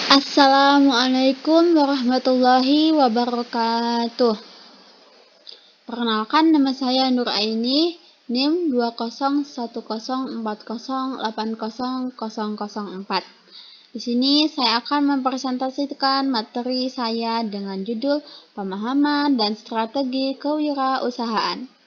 Assalamualaikum warahmatullahi wabarakatuh. Perkenalkan, nama saya Nur Aini, NIM 20104080004. Di sini saya akan mempresentasikan materi saya dengan judul Pemahaman dan Strategi Kewirausahaan.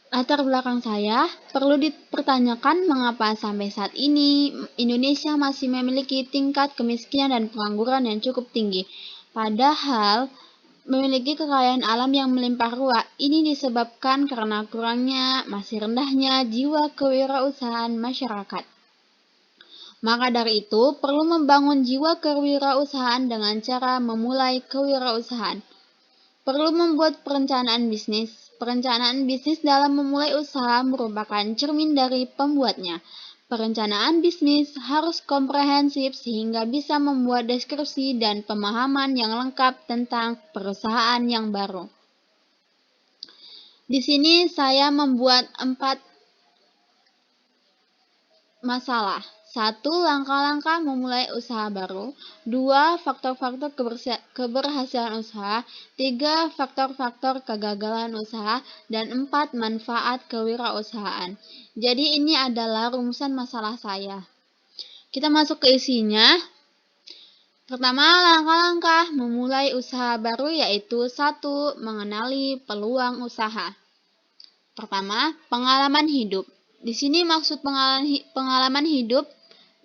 Latar belakang saya, perlu dipertanyakan mengapa sampai saat ini Indonesia masih memiliki tingkat kemiskinan dan pengangguran yang cukup tinggi. Padahal memiliki kekayaan alam yang melimpah ruah. Ini disebabkan karena kurangnya, masih rendahnya jiwa kewirausahaan masyarakat. Maka dari itu, perlu membangun jiwa kewirausahaan dengan cara memulai kewirausahaan. Perlu membuat perencanaan bisnis. Perencanaan bisnis dalam memulai usaha merupakan cermin dari pembuatnya. Perencanaan bisnis harus komprehensif sehingga bisa membuat deskripsi dan pemahaman yang lengkap tentang perusahaan yang baru. Di sini saya membuat 4 masalah. 1. Langkah-langkah memulai usaha baru. 2. Faktor-faktor keberhasilan usaha. 3. Faktor-faktor kegagalan usaha. Dan 4. Manfaat kewirausahaan. Jadi ini adalah rumusan masalah saya. Kita masuk ke isinya. Pertama, langkah-langkah memulai usaha baru yaitu 1. Mengenali peluang usaha. Pertama, pengalaman hidup. Di sini maksud pengalaman hidup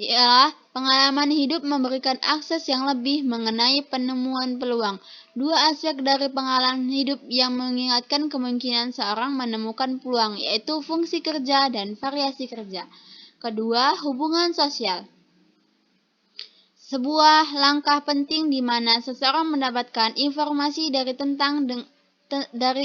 ialah pengalaman hidup memberikan akses yang lebih mengenai penemuan peluang. 2 aspek dari pengalaman hidup yang mengingatkan kemungkinan seorang menemukan peluang, yaitu fungsi kerja dan variasi kerja. Kedua, hubungan sosial. Sebuah langkah penting di mana seseorang mendapatkan informasi dari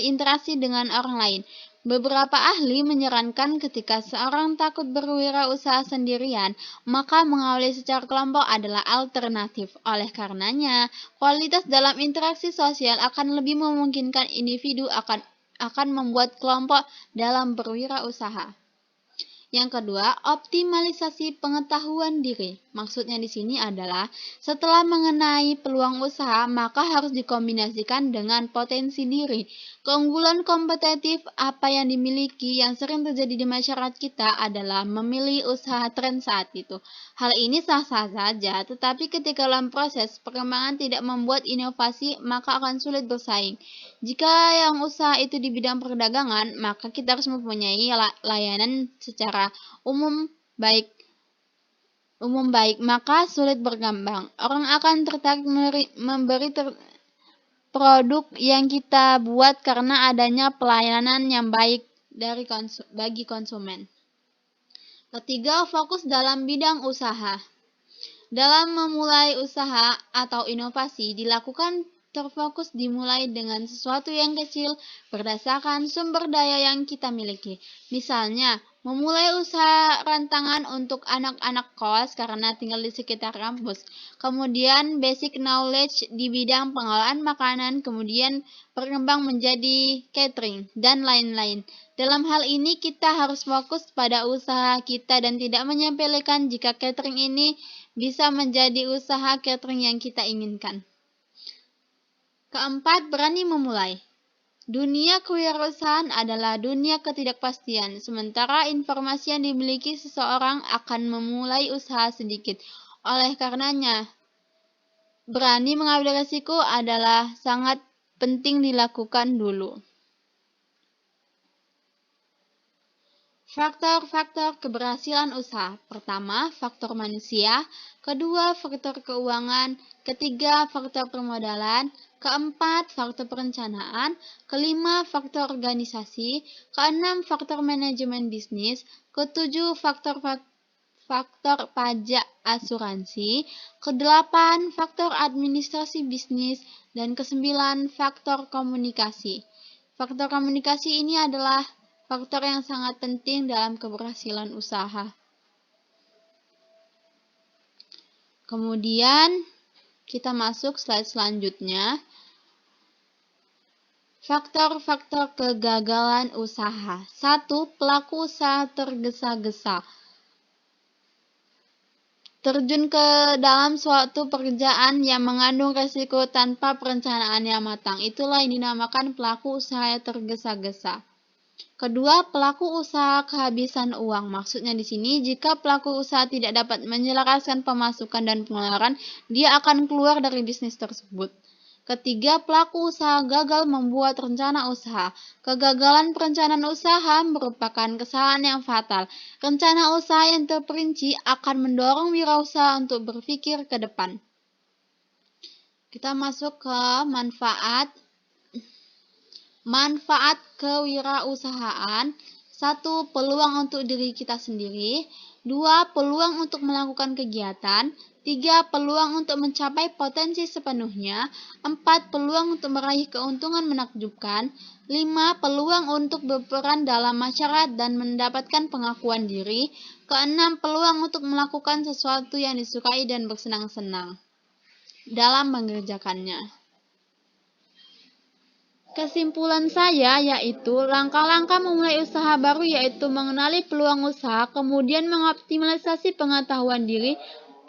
interaksi dengan orang lain. Beberapa ahli menyarankan ketika seorang takut berwirausaha sendirian, maka mengawali secara kelompok adalah alternatif. Oleh karenanya, kualitas dalam interaksi sosial akan lebih memungkinkan individu akan membuat kelompok dalam berwirausaha. Yang kedua, optimalisasi pengetahuan diri. Maksudnya di sini adalah setelah mengenai peluang usaha, maka harus dikombinasikan dengan potensi diri. Keunggulan kompetitif apa yang dimiliki yang sering terjadi di masyarakat kita adalah memilih usaha tren saat itu. Hal ini sah-sah saja, tetapi ketika dalam proses perkembangan tidak membuat inovasi, maka akan sulit bersaing. Jika yang usaha itu di bidang perdagangan, maka kita harus mempunyai layanan secara umum baik, maka sulit berkembang. Orang akan tertarik memberi produk yang kita buat karena adanya pelayanan yang baik bagi konsumen. Ketiga, fokus dalam bidang usaha. Dalam memulai usaha atau inovasi dilakukan terfokus dimulai dengan sesuatu yang kecil berdasarkan sumber daya yang kita miliki. Misalnya, memulai usaha rantangan untuk anak-anak kos karena tinggal di sekitar kampus. Kemudian basic knowledge di bidang pengolahan makanan, kemudian berkembang menjadi catering, dan lain-lain. Dalam hal ini kita harus fokus pada usaha kita dan tidak menyepelekan jika catering ini bisa menjadi usaha catering yang kita inginkan. Keempat, berani memulai. Dunia kewirausahaan adalah dunia ketidakpastian, sementara informasi yang dimiliki seseorang akan memulai usaha sedikit. Oleh karenanya, berani mengambil risiko adalah sangat penting dilakukan dulu. Faktor-faktor keberhasilan usaha. Pertama, faktor manusia. Kedua, faktor keuangan. Ketiga, faktor permodalan. Keempat, faktor perencanaan. Kelima, faktor organisasi. Keenam, faktor manajemen bisnis. Ketujuh, faktor pajak asuransi. Kedelapan, faktor administrasi bisnis. Dan kesembilan, faktor komunikasi. Faktor komunikasi ini adalah faktor yang sangat penting dalam keberhasilan usaha. Kemudian kita masuk slide selanjutnya. Faktor-faktor kegagalan usaha. 1. Pelaku usaha tergesa-gesa. terjun ke dalam suatu pekerjaan yang mengandung resiko tanpa perencanaan yang matang. Itulah yang dinamakan pelaku usaha yang tergesa-gesa. Kedua, pelaku usaha kehabisan uang. Maksudnya di sini, jika pelaku usaha tidak dapat menyelaraskan pemasukan dan pengeluaran, dia akan keluar dari bisnis tersebut. Ketiga, pelaku usaha gagal membuat rencana usaha. Kegagalan perencanaan usaha merupakan kesalahan yang fatal. Rencana usaha yang terperinci akan mendorong wirausaha untuk berpikir ke depan. Kita masuk ke manfaat kewirausahaan. 1. Peluang untuk diri kita sendiri. 2. Peluang untuk melakukan kegiatan. 3. Peluang untuk mencapai potensi sepenuhnya. 4. Peluang untuk meraih keuntungan menakjubkan. 5. Peluang untuk berperan dalam masyarakat dan mendapatkan pengakuan diri. 6. Peluang untuk melakukan sesuatu yang disukai dan bersenang-senang dalam mengerjakannya. Kesimpulan saya yaitu langkah-langkah memulai usaha baru yaitu mengenali peluang usaha, kemudian mengoptimalisasi pengetahuan diri,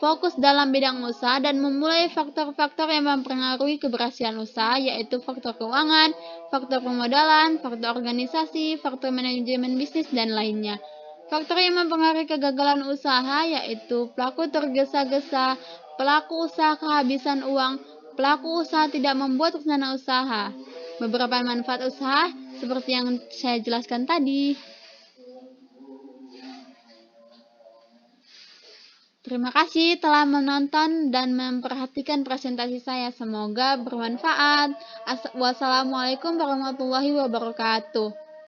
fokus dalam bidang usaha, dan memulai faktor-faktor yang mempengaruhi keberhasilan usaha yaitu faktor keuangan, faktor pemodalan, faktor organisasi, faktor manajemen bisnis, dan lainnya. Faktor yang mempengaruhi kegagalan usaha yaitu pelaku tergesa-gesa, pelaku usaha kehabisan uang, pelaku usaha tidak membuat rencana usaha. Beberapa manfaat usaha seperti yang saya jelaskan tadi. Terima kasih telah menonton dan memperhatikan presentasi saya. Semoga bermanfaat. Wassalamualaikum warahmatullahi wabarakatuh.